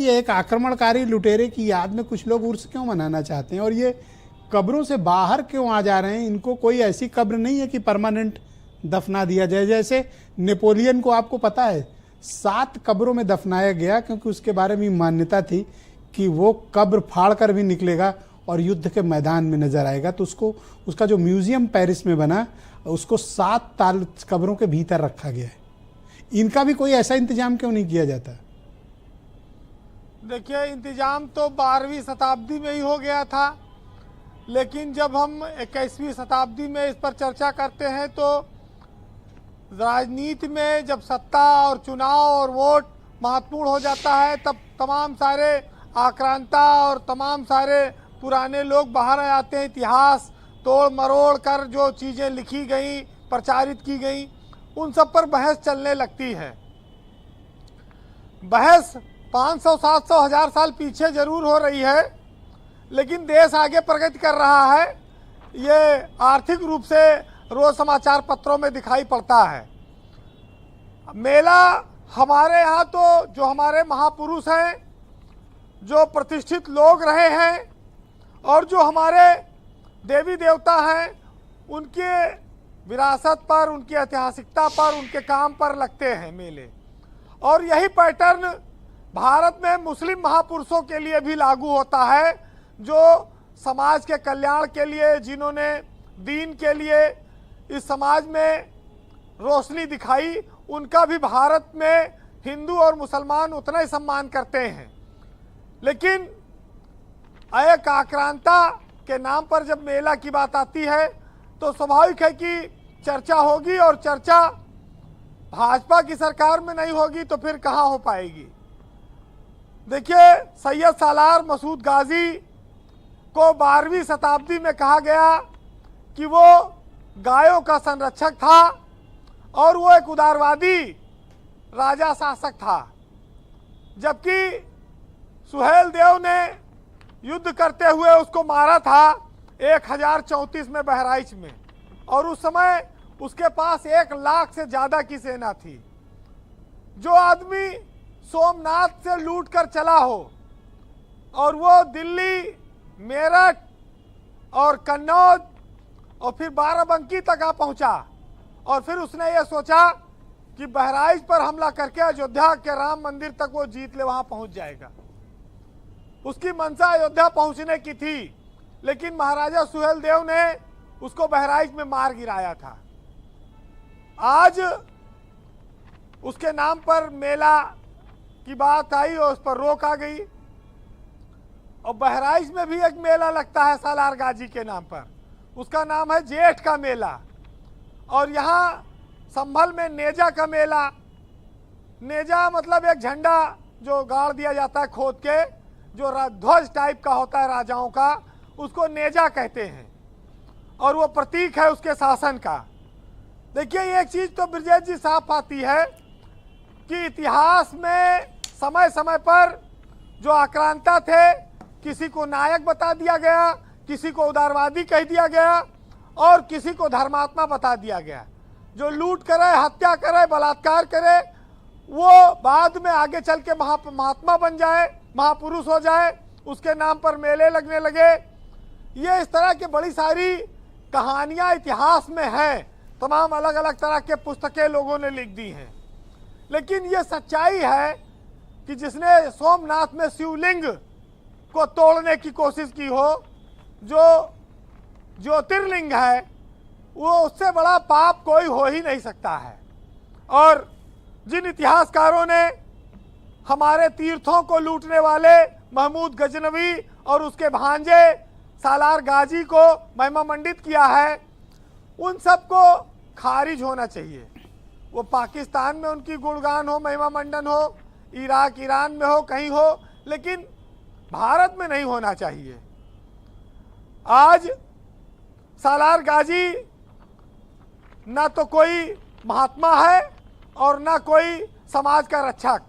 ये एक आक्रमणकारी लुटेरे की याद में कुछ लोग उर्स क्यों मनाना चाहते हैं और ये कब्रों से बाहर क्यों आ जा रहे हैं? इनको कोई ऐसी कब्र नहीं है कि परमानेंट दफना दिया जाए। जैसे नेपोलियन को आपको पता है 7 कब्रों में दफनाया गया, क्योंकि उसके बारे में मान्यता थी कि वो कब्र फाड़ कर भी निकलेगा और युद्ध के मैदान में नजर आएगा। तो उसका जो म्यूजियम पेरिस में बना, उसको 7 कब्रों के भीतर रखा गया है। इनका भी कोई ऐसा इंतजाम क्यों नहीं किया जाता? देखिए, इंतजाम तो 12वीं शताब्दी में ही हो गया था, लेकिन जब हम 21वीं शताब्दी में इस पर चर्चा करते हैं तो राजनीति में जब सत्ता और चुनाव और वोट महत्वपूर्ण हो जाता है, तब तमाम सारे आक्रांता और तमाम सारे पुराने लोग बाहर आ जाते हैं। इतिहास तोड़ मरोड़ कर जो चीज़ें लिखी गई, प्रचारित की गई, उन सब पर बहस चलने लगती है। बहस 500, 700, 1000 साल पीछे जरूर हो रही है, लेकिन देश आगे प्रगति कर रहा है। ये आर्थिक रूप से रोज समाचार पत्रों में दिखाई पड़ता है। मेला हमारे यहाँ तो जो हमारे महापुरुष हैं, जो प्रतिष्ठित लोग रहे हैं और जो हमारे देवी देवता हैं, उनके विरासत पर, उनकी ऐतिहासिकता पर, उनके काम पर लगते हैं मेले। और यही पैटर्न भारत में मुस्लिम महापुरुषों के लिए भी लागू होता है, जो समाज के कल्याण के लिए, जिन्होंने दीन के लिए इस समाज में रोशनी दिखाई, उनका भी भारत में हिंदू और मुसलमान उतना ही सम्मान करते हैं। लेकिन एक आक्रांता के नाम पर जब मेला की बात आती है तो स्वाभाविक है कि चर्चा होगी, और चर्चा भाजपा की सरकार में नहीं होगी तो फिर कहाँ हो पाएगी। देखिए, सैयद सालार मसूद गाजी को 12वीं शताब्दी में कहा गया कि वो गायों का संरक्षक था और वो एक उदारवादी राजा शासक था, जबकि सुहेल देव ने युद्ध करते हुए उसको मारा था 1034 में बहराइच में, और उस समय उसके पास 1 लाख से ज्यादा की सेना थी। जो आदमी सोमनाथ से लूट कर चला हो और वो दिल्ली, मेरठ और कन्नौज और फिर बाराबंकी तक आ पहुंचा, और फिर उसने ये सोचा कि बहराइच पर हमला करके अयोध्या के राम मंदिर तक वो जीत ले, वहां पहुंच जाएगा। उसकी मंशा अयोध्या पहुंचने की थी, लेकिन महाराजा सुहेल देव ने उसको बहराइच में मार गिराया था। आज उसके नाम पर मेला की बात आई और उस पर रोक आ गई, और बहराइच में भी एक मेला लगता है सालार गाजी के नाम पर, उसका नाम है जेठ का मेला। और यहाँ संभल में नेजा का मेला, नेजा मतलब एक झंडा जो गाड़ दिया जाता है खोद के, जो ध्वज टाइप का होता है राजाओं का, उसको नेजा कहते हैं, और वो प्रतीक है उसके शासन का। देखिए, एक चीज तो ब्रजेश जी साफ आती है कि इतिहास में समय समय पर जो आक्रांता थे, किसी को नायक बता दिया गया, किसी को उदारवादी कह दिया गया, और किसी को धर्मात्मा बता दिया गया। जो लूट करे, हत्या करे, बलात्कार करे, वो बाद में आगे चल के महात्मा बन जाए, महापुरुष हो जाए, उसके नाम पर मेले लगने लगे। ये इस तरह की बड़ी सारी कहानियां इतिहास में हैं, तमाम अलग अलग तरह के पुस्तकें लोगों ने लिख दी हैं। लेकिन ये सच्चाई है कि जिसने सोमनाथ में शिवलिंग को तोड़ने की कोशिश की हो, जो ज्योतिर्लिंग है, वो उससे बड़ा पाप कोई हो ही नहीं सकता है। और जिन इतिहासकारों ने हमारे तीर्थों को लूटने वाले महमूद गजनवी और उसके भांजे सालार गाजी को महिमा मंडित किया है, उन सबको खारिज होना चाहिए। वो पाकिस्तान में उनकी गुणगान हो, महिमा मंडन हो, इराक ईरान में हो, कहीं हो, लेकिन भारत में नहीं होना चाहिए। आज सालार गाजी ना तो कोई महात्मा है और ना कोई समाज का रक्षक।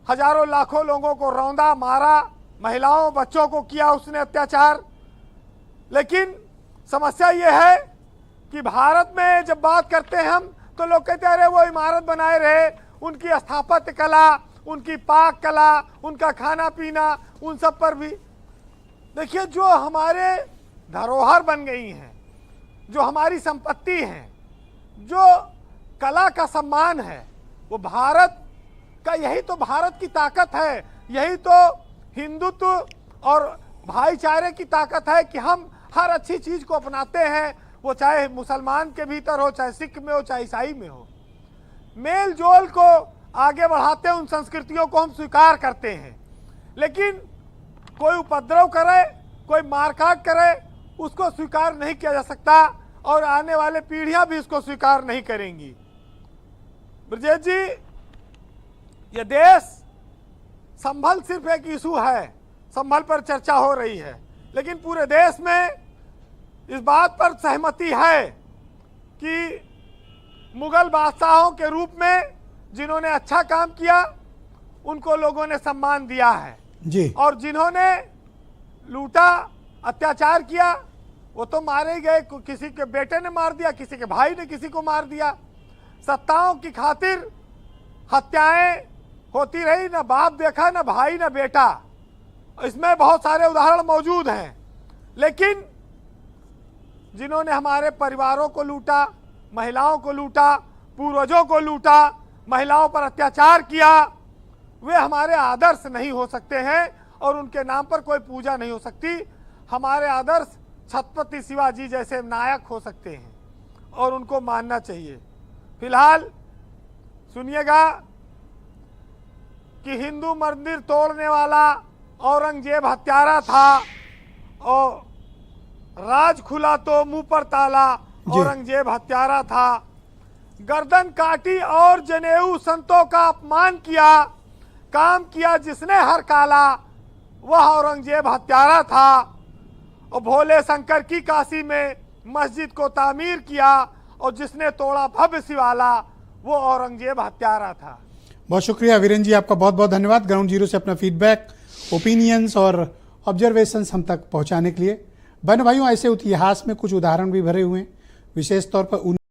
हजारों लाखों लोगों को रौंदा, मारा, महिलाओं बच्चों को किया उसने अत्याचार। लेकिन समस्या ये है कि भारत में जब बात करते हैं हम, तो लोग कहते हैं अरे वो इमारत बनाए रहे, उनकी स्थापत्य कला, उनकी पाक कला, उनका खाना पीना, उन सब पर भी देखिए जो हमारे धरोहर बन गई हैं, जो हमारी संपत्ति हैं, जो कला का सम्मान है, वो भारत का, यही तो भारत की ताकत है, यही तो हिंदुत्व और भाईचारे की ताकत है कि हम हर अच्छी चीज को अपनाते हैं, वो चाहे मुसलमान के भीतर हो, चाहे सिख में हो, चाहे ईसाई में हो। मेल जोल को आगे बढ़ाते उन संस्कृतियों को हम स्वीकार करते हैं, लेकिन कोई उपद्रव करे, कोई मारकाट करे, उसको स्वीकार नहीं किया जा सकता और आने वाले पीढ़ियां भी इसको स्वीकार नहीं करेंगी। ब्रजेश जी, ये देश संभल सिर्फ एक इशू है, संभल पर चर्चा हो रही है, लेकिन पूरे देश में इस बात पर सहमति है कि मुगल बादशाहों के रूप में जिन्होंने अच्छा काम किया उनको लोगों ने सम्मान दिया है जी, और जिन्होंने लूटा, अत्याचार किया, वो तो मारे गए, किसी के बेटे ने मार दिया, किसी के भाई ने किसी को मार दिया। सत्ताओं की खातिर हत्याएं होती रही, ना बाप देखा, ना भाई, ना बेटा। इसमें बहुत सारे उदाहरण मौजूद हैं, लेकिन जिन्होंने हमारे परिवारों को लूटा, महिलाओं को लूटा, पूर्वजों को लूटा, महिलाओं पर अत्याचार किया, वे हमारे आदर्श नहीं हो सकते हैं और उनके नाम पर कोई पूजा नहीं हो सकती। हमारे आदर्श छत्रपति शिवाजी जैसे नायक हो सकते हैं और उनको मानना चाहिए। फिलहाल सुनिएगा कि हिंदू मंदिर तोड़ने वाला औरंगजेब हत्यारा था और राज खुला तो मुंह पर ताला, औरंगजेब हत्यारा था। गर्दन काटी और जनेऊ संतों का अपमान किया, काम किया जिसने हर काला, वह औरंगजेब हत्यारा था। और भोले शंकर की काशी में मस्जिद को तामीर किया और जिसने तोड़ा भव्य शिवाला, वो औरंगजेब हत्यारा था। बहुत शुक्रिया वीरेंद्र जी, आपका बहुत बहुत धन्यवाद ग्राउंड जीरो से अपना फीडबैक, ओपिनियंस और ऑब्जर्वेशंस हम तक पहुंचाने के लिए। बहन भाइयों, ऐसे इतिहास में कुछ उदाहरण भी भरे हुए हैं, विशेष तौर पर